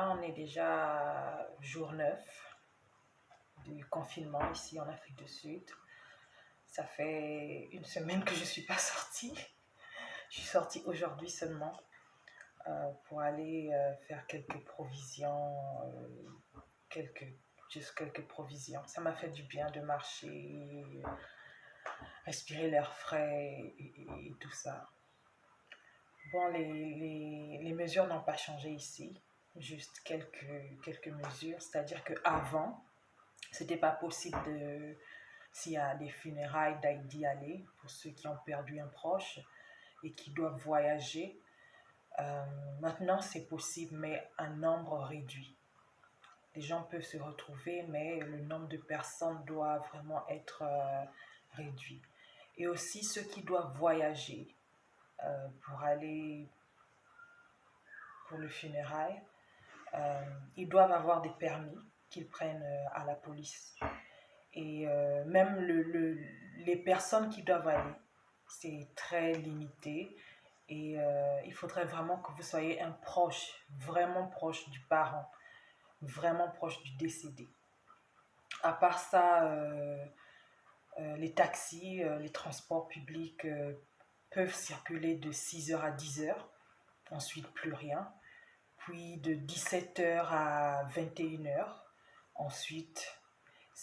Là, on est déjà jour 9 du confinement ici en Afrique du Sud. Ça fait une semaine que je ne suis pas sortie. Je suis sortie aujourd'hui seulement pour aller faire quelques provisions, quelques, juste quelques provisions. Ça m'a fait du bien de marcher, respirer l'air frais et tout ça. Bon, les mesures n'ont pas changé ici, juste quelques mesures. C'est-à-dire qu'avant, c'était pas possible s'il y a des funérailles, d'y aller pour ceux qui ont perdu un proche et qui doivent voyager. Maintenant, c'est possible, mais un nombre réduit. Les gens peuvent se retrouver, mais le nombre de personnes doit vraiment être réduit. Et aussi ceux qui doivent voyager pour aller pour le funérail, ils doivent avoir des permis qu'ils prennent à la police. Et même les personnes qui doivent aller, c'est très limité. Et il faudrait vraiment que vous soyez un proche, vraiment proche du parent, vraiment proche du décédé. À part ça, les taxis, les transports publics peuvent circuler de 6 heures à 10 heures. Ensuite, plus rien. Puis de 17 heures à 21 heures. Ensuite,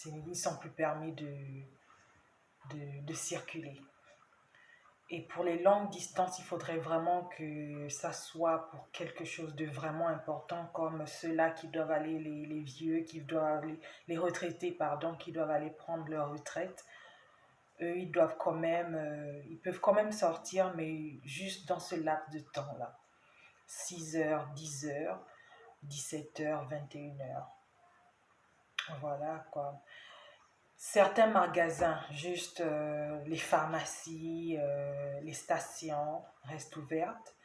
ils ne sont plus permis de circuler. Et pour les longues distances, il faudrait vraiment que ça soit pour quelque chose de vraiment important, comme ceux-là qui doivent aller, les vieux, qui doivent les retraités, pardon, qui doivent aller prendre leur retraite. Eux, ils doivent quand même, ils peuvent quand même sortir, mais juste dans ce laps de temps-là. 6 heures, 10 heures, 17 heures, 21 heures. Voilà quoi. Certains magasins, juste les pharmacies, les stations restent ouvertes.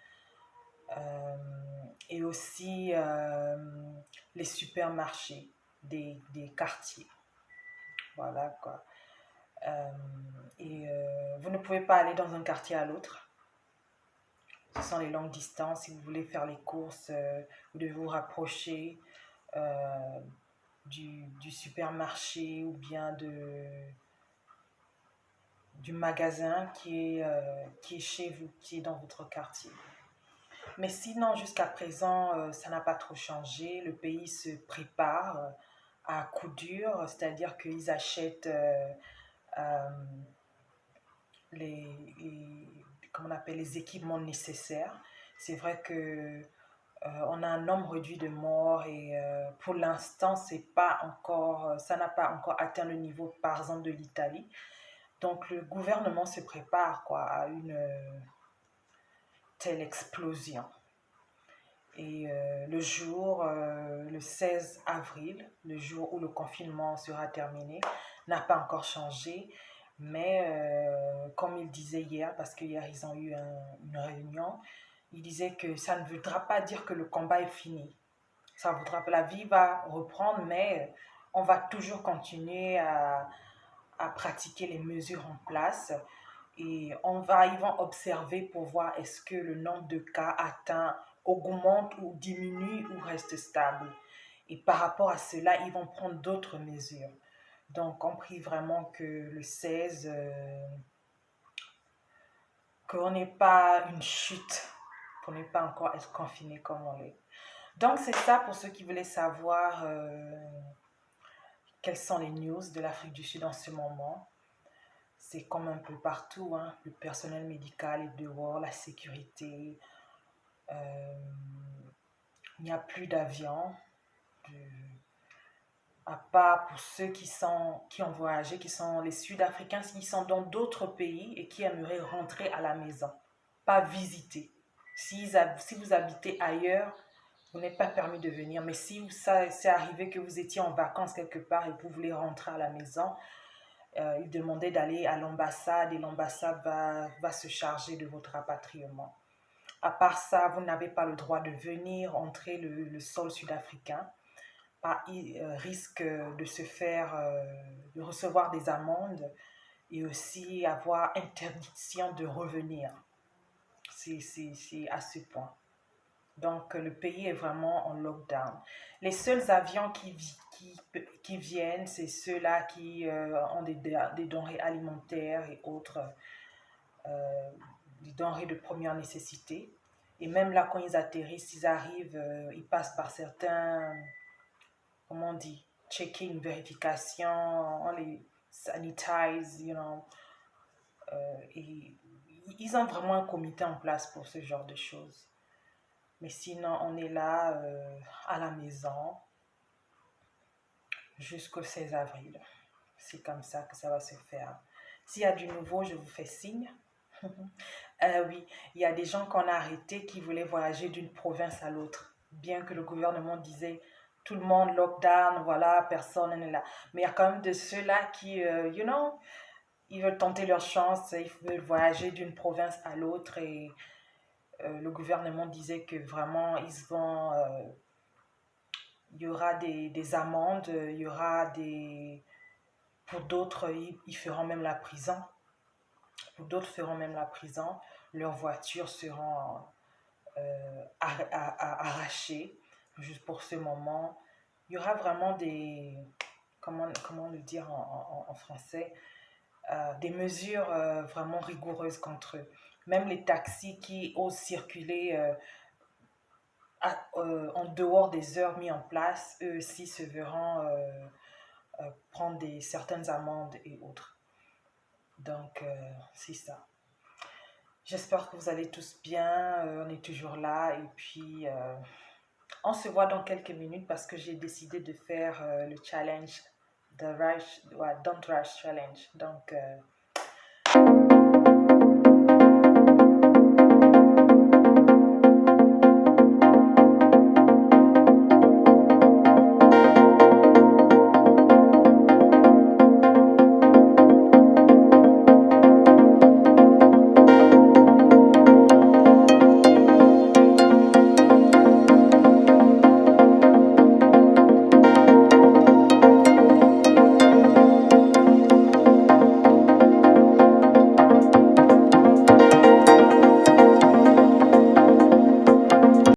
Et aussi les supermarchés des quartiers. Voilà quoi. Et vous ne pouvez pas aller dans un quartier à l'autre. Ce sont les longues distances. Si vous voulez faire les courses, vous devez vous rapprocher du supermarché ou bien du magasin qui est chez vous, qui est dans votre quartier. Mais sinon, jusqu'à présent, ça n'a pas trop changé. Le pays se prépare à coup dur, c'est-à-dire qu'ils achètent euh, comment on appelle, les équipements nécessaires. C'est vrai que on a un nombre réduit de morts et pour l'instant, ça n'a pas encore atteint le niveau, par exemple, de l'Italie. Donc, le gouvernement se prépare quoi, à une telle explosion. Et le 16 avril, le jour où le confinement sera terminé, n'a pas encore changé. Mais comme il disait hier, parce qu'hier ils ont eu une réunion, il disait que ça ne voudra pas dire que le combat est fini. Ça voudra, la vie va reprendre, mais on va toujours continuer à pratiquer les mesures en place. Et ils vont observer pour voir est-ce que le nombre de cas augmente ou diminue ou reste stable. Et par rapport à cela, ils vont prendre d'autres mesures. Donc, on prie vraiment que le 16, qu'on n'ait pas une chute, pour ne pas encore être confiné comme on l'est. Donc, c'est ça pour ceux qui voulaient savoir quelles sont les news de l'Afrique du Sud en ce moment. C'est comme un peu partout, hein. Le personnel médical est dehors, la sécurité. Il n'y a plus d'avions. À part pour ceux qui ont voyagé, qui sont les Sud-Africains, qui sont dans d'autres pays et qui aimeraient rentrer à la maison, pas visiter. Si vous habitez ailleurs, vous n'êtes pas permis de venir. Mais si c'est arrivé que vous étiez en vacances quelque part et que vous voulez rentrer à la maison, il demandait d'aller à l'ambassade et l'ambassade va se charger de votre rapatriement. À part ça, vous n'avez pas le droit de venir entrer le sol sud-africain. Risque de recevoir des amendes et aussi avoir interdiction de revenir. C'est à ce point. Donc, le pays est vraiment en lockdown. Les seuls avions qui viennent, c'est ceux-là qui ont des denrées alimentaires et autres, euh, des denrées de première nécessité. Et même là, quand ils atterrissent, ils arrivent, ils passent par certains, comment on dit, check-in, vérification, on les sanitize, et ils ont vraiment un comité en place pour ce genre de choses. Mais sinon, on est là à la maison jusqu'au 16 avril. C'est comme ça que ça va se faire. S'il y a du nouveau, je vous fais signe. Oui, il y a des gens qu'on a arrêtés qui voulaient voyager d'une province à l'autre. Bien que le gouvernement disait tout le monde lockdown, voilà, personne n'est là. Mais il y a quand même de ceux-là qui, ils veulent tenter leur chance, ils veulent voyager d'une province à l'autre et le gouvernement disait que vraiment il y aura des amendes, il y aura pour d'autres, ils feront même la prison. Pour d'autres feront même la prison. Leurs voitures seront arrachées juste pour ce moment. Il y aura vraiment comment le dire en français, des mesures vraiment rigoureuses contre eux. Même les taxis qui osent circuler en dehors des heures mises en place, eux aussi se verront prendre certaines amendes et autres. Donc, c'est ça. J'espère que vous allez tous bien. On est toujours là. Et puis, on se voit dans quelques minutes parce que j'ai décidé de faire le challenge, Don't Rush Challenge. Donc,